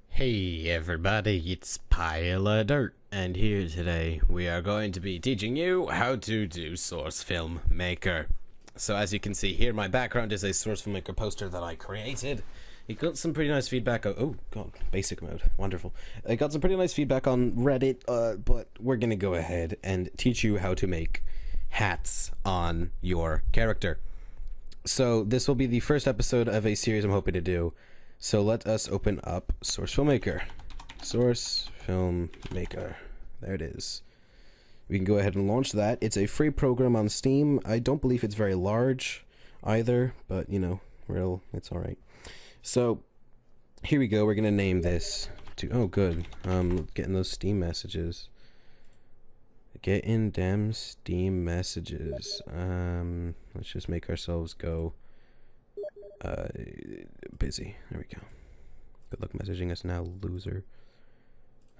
Hey everybody, it's Pile of Dirt, and here today we are going to be teaching you how to do Source Film Maker. So as you can see here, my background is a Source Film Maker poster that I created. It got some pretty nice feedback. Oh god, basic mode, wonderful. It got some pretty nice feedback on Reddit, but we're gonna go ahead and teach you how to make hats on your character. So this will be the first episode of a series I'm hoping to do. So let us open up Source Filmmaker. Source Filmmaker. There it is. We can go ahead and launch that. It's a free program on Steam. I don't believe it's very large either, but you know, it's alright. So here we go. We're gonna name this to getting those Steam messages. Getting damn Steam messages. Let's just make ourselves go busy. There we go. Good luck messaging us now, loser.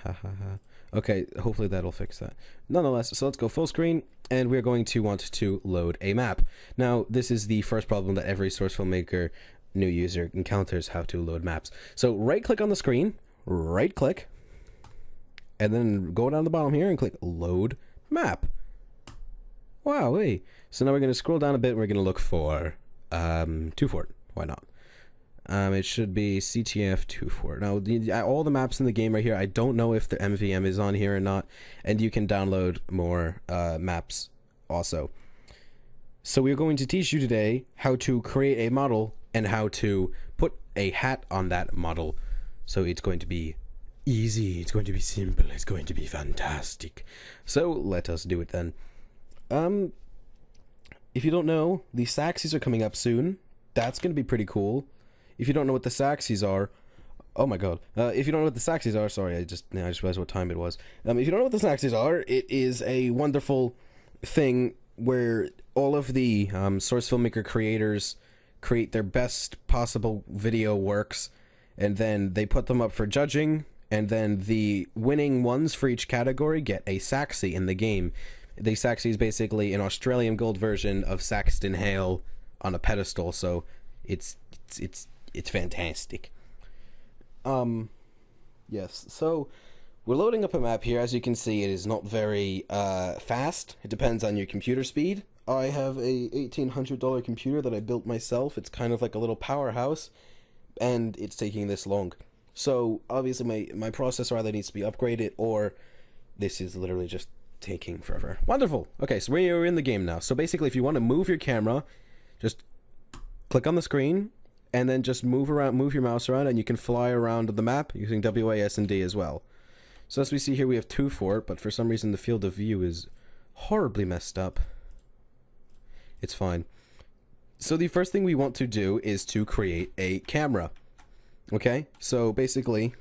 Ha ha ha. Okay, hopefully that'll fix that. Nonetheless, so let's go full screen, and we're going to want to load a map. Now, this is the first problem that every Source Filmmaker new user encounters, how to load maps. So right-click on the screen, right-click, and then go down the bottom here and click Load Map. Wow, hey. So now we're going to scroll down a bit, and we're going to look for 2Fort. Why not? It should be CTF 2Fort. Now, all the maps in the game are here. I don't know if the MVM is on here or not, and you can download more maps also. So we're going to teach you today how to create a model and how to put a hat on that model. So it's going to be easy, it's going to be simple, it's going to be fantastic. So let us do it then. If you don't know, the Saxies are coming up soon. That's going to be pretty cool. If you don't know what the Saxies are, oh my god. If you don't know what the Saxies are, sorry, I just realized what time it was. If you don't know what the Saxies are, it is a wonderful thing where all of the Source Filmmaker creators create their best possible video works, and then they put them up for judging, and then the winning ones for each category get a Saxie in the game. The Saxie is basically an Australian gold version of Saxton Hale on a pedestal, so it's fantastic. Yes, so we're loading up a map here. As you can see, it is not very fast. It depends on your computer speed. I have a $1,800 computer that I built myself. It's kind of like a little powerhouse, and it's taking this long. So obviously my processor either needs to be upgraded, or this is literally just taking forever. Wonderful. Okay, so we're in the game now. So basically, if you want to move your camera, just click on the screen and then just move your mouse around, and you can fly around the map using WASD as well. So as we see here, we have 2Fort, but for some reason the field of view is horribly messed up. It's fine. So the first thing we want to do is to create a camera. Okay, so basically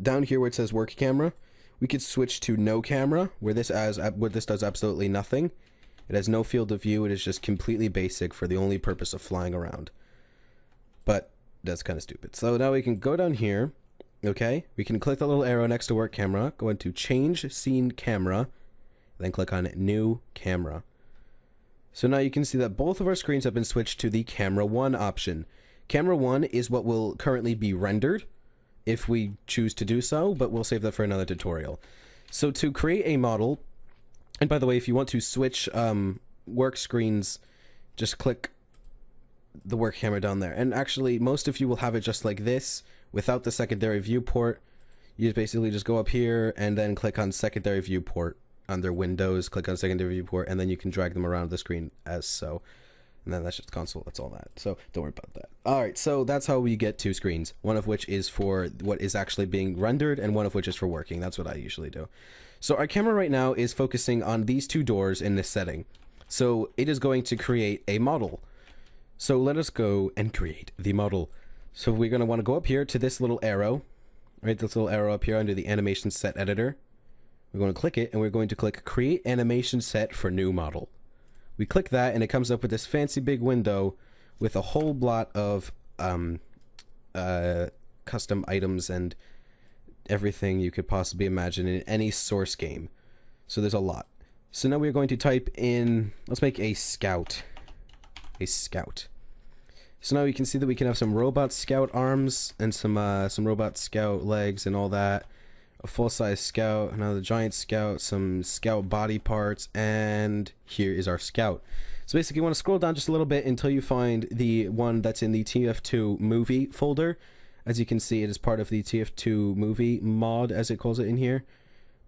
down here where it says work camera, we could switch to no camera, where this does absolutely nothing. It has no field of view. It is just completely basic for the only purpose of flying around. But that's kind of stupid. So now we can go down here. Okay, we can click the little arrow next to work camera, go into change scene camera, then click on new camera. So now you can see that both of our screens have been switched to the camera 1 option. Camera 1 is what will currently be rendered if we choose to do so, but we'll save that for another tutorial. So to create a model, and by the way, if you want to switch work screens, just click the work camera down there. And actually, most of you will have it just like this, without the secondary viewport. You basically just go up here and then click on secondary viewport under Windows, click on secondary viewport, and then you can drag them around the screen as so. And then that's just console, that's all that. So don't worry about that. Alright, so that's how we get 2 screens. One of which is for what is actually being rendered, and one of which is for working. That's what I usually do. So our camera right now is focusing on these 2 doors in this setting. So it is going to create a model. So let us go and create the model. So we're going to want to go up here to this little arrow. Right, this little arrow up here under the animation set editor. We're going to click it, and we're going to click create animation set for new model. We click that, and it comes up with this fancy big window with a whole lot of custom items and everything you could possibly imagine in any Source game. So there's a lot. So now we're going to type in, let's make a scout. A scout. So now you can see that we can have some robot scout arms and some robot scout legs and all that. A full-size scout, another giant scout, some scout body parts, and here is our scout. So basically you want to scroll down just a little bit until you find the one that's in the TF2 movie folder. As you can see, it is part of the TF2 movie mod, as it calls it in here.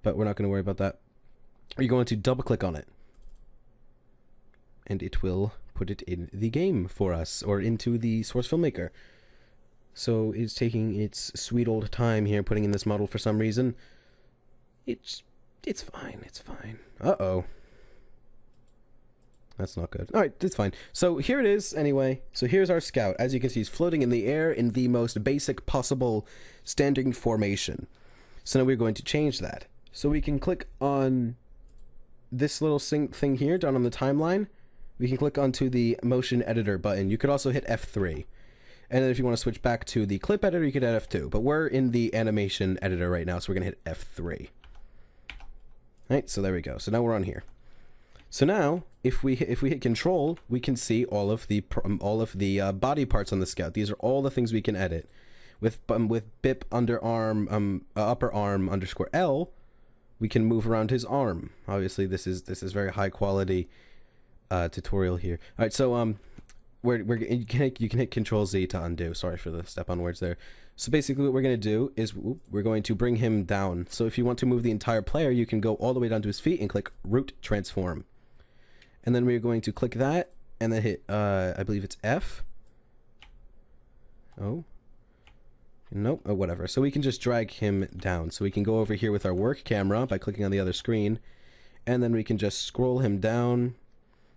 But we're not going to worry about that. You're going to double click on it. And it will put it in the game for us, or into the source filmmaker. So it's taking its sweet old time here putting in this model for some reason. It's fine, it's fine. Uh-oh. That's not good. Alright, it's fine. So here it is, anyway. So here's our scout. As you can see, he's floating in the air in the most basic possible standing formation. So now we're going to change that. So we can click on this little thing here down on the timeline. We can click onto the motion editor button. You could also hit F3. And then if you want to switch back to the clip editor, you could hit F2. But we're in the animation editor right now, so we're going to hit F3. Right, so there we go. So now we're on here. So now, if we hit Control, we can see all of the body parts on the scout. These are all the things we can edit. With Bip underarm upper arm underscore L, we can move around his arm. Obviously, this is very high quality tutorial here. All right, so you can hit Control Z to undo. Sorry for the step on words there. So basically, what we're going to do is we're going to bring him down. So if you want to move the entire player, you can go all the way down to his feet and click Root Transform. And then we're going to click that and then hit I believe it's F. Oh. Nope, oh, whatever. So we can just drag him down. So we can go over here with our work camera by clicking on the other screen, and then we can just scroll him down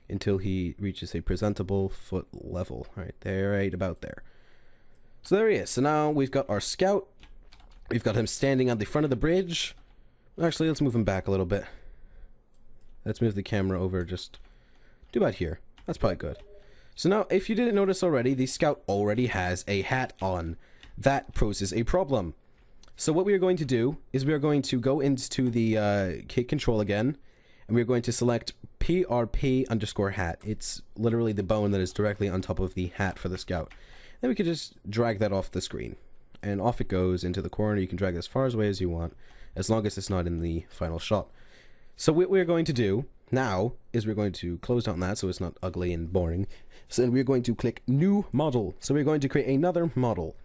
until he reaches a presentable foot level. All right, there, right about there. So there he is. So now we've got our scout. We've got him standing on the front of the bridge. Actually, let's move him back a little bit. Let's move the camera over just about here. That's probably good. So now, if you didn't notice already, the scout already has a hat on. That poses a problem. So what we are going to do is we are going to go into the hit Control again, and we're going to select PRP underscore hat. It's literally the bone that is directly on top of the hat for the scout. Then we can just drag that off the screen, and off it goes into the corner. You can drag it as far away as you want, as long as it's not in the final shot. So what we're going to do now is we're going to close down that so it's not ugly and boring. So we're going to click New Model. So we're going to create another model.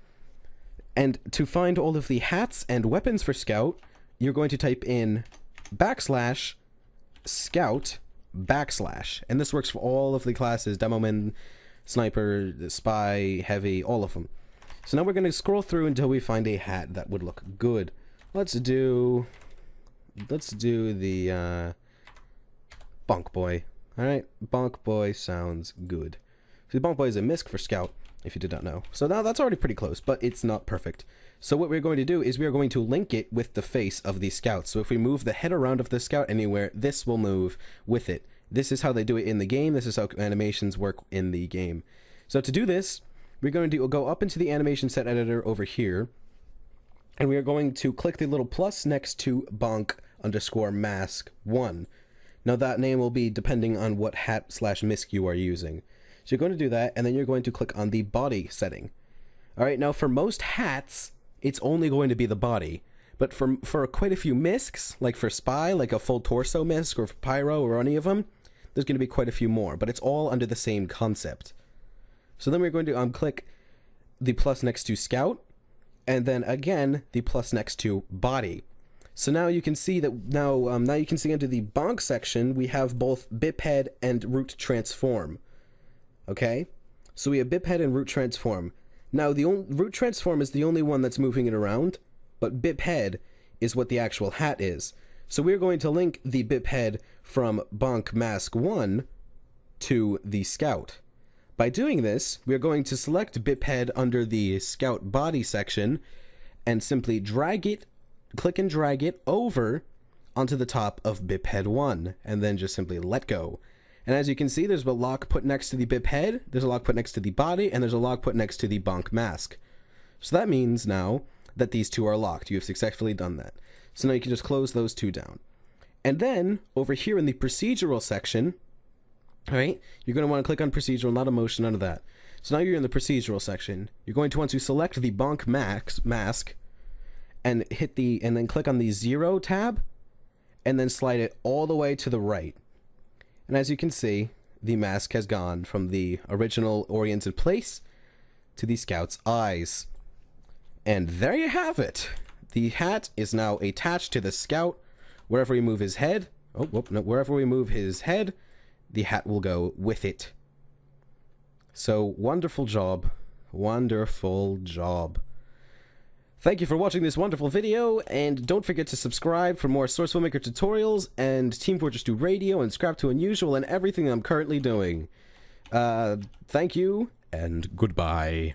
And to find all of the hats and weapons for Scout, you're going to type in /Scout /. And this works for all of the classes: Demoman, Sniper, Spy, Heavy, all of them. So now we're going to scroll through until we find a hat that would look good. Let's do the Bonk Boy. Alright, Bonk Boy sounds good. So the Bonk Boy is a misc for Scout, if you did not know. So now that's already pretty close, but it's not perfect. So what we're going to do is we are going to link it with the face of the Scout. So if we move the head around of the Scout anywhere, this will move with it. This is how they do it in the game. This is how animations work in the game. So to do this, we're going to go up into the animation set editor over here, and we are going to click the little plus next to Bonk underscore mask 1. Now that name will be depending on what hat / misc you are using. So you're going to do that, and then you're going to click on the body setting. Alright, now for most hats, it's only going to be the body. But for quite a few miscs, like for Spy, like a full torso misc, or for Pyro, or any of them, there's going to be quite a few more. But it's all under the same concept. So then we're going to click the plus next to Scout, and then again, the plus next to body. So now you can see that now you can see under the Bonk section, we have both Bip Head and Root Transform. Okay, so we have Bip Head and Root Transform. Now the Root Transform is the only one that's moving it around, but Bip Head is what the actual hat is. So we're going to link the Bip Head from Bonk Mask 1 to the Scout. By doing this, we're going to select Bip Head under the Scout body section and simply drag it, click and drag it over onto the top of Bip Head 1, and then just simply let go. And as you can see, there's a lock put next to the Bip Head, there's a lock put next to the body, and there's a lock put next to the Bonk mask. So that means now that these two are locked. You have successfully done that. So now you can just close those two down. And then, over here in the procedural section, alright, you're going to want to click on procedural, not emotion, none of that. So now you're in the procedural section. You're going to want to select the bonk mask, and and then click on the 0 tab, and then slide it all the way to the right. And as you can see, the mask has gone from the original oriented place to the scout's eyes. And there you have it. The hat is now attached to the scout. Wherever we move his head, wherever we move his head, the hat will go with it. So, wonderful job. Wonderful job. Thank you for watching this wonderful video, and don't forget to subscribe for more Source Filmmaker tutorials, and Team Fortress 2 Radio, and Scrap to Unusual, and everything I'm currently doing. Thank you, and goodbye.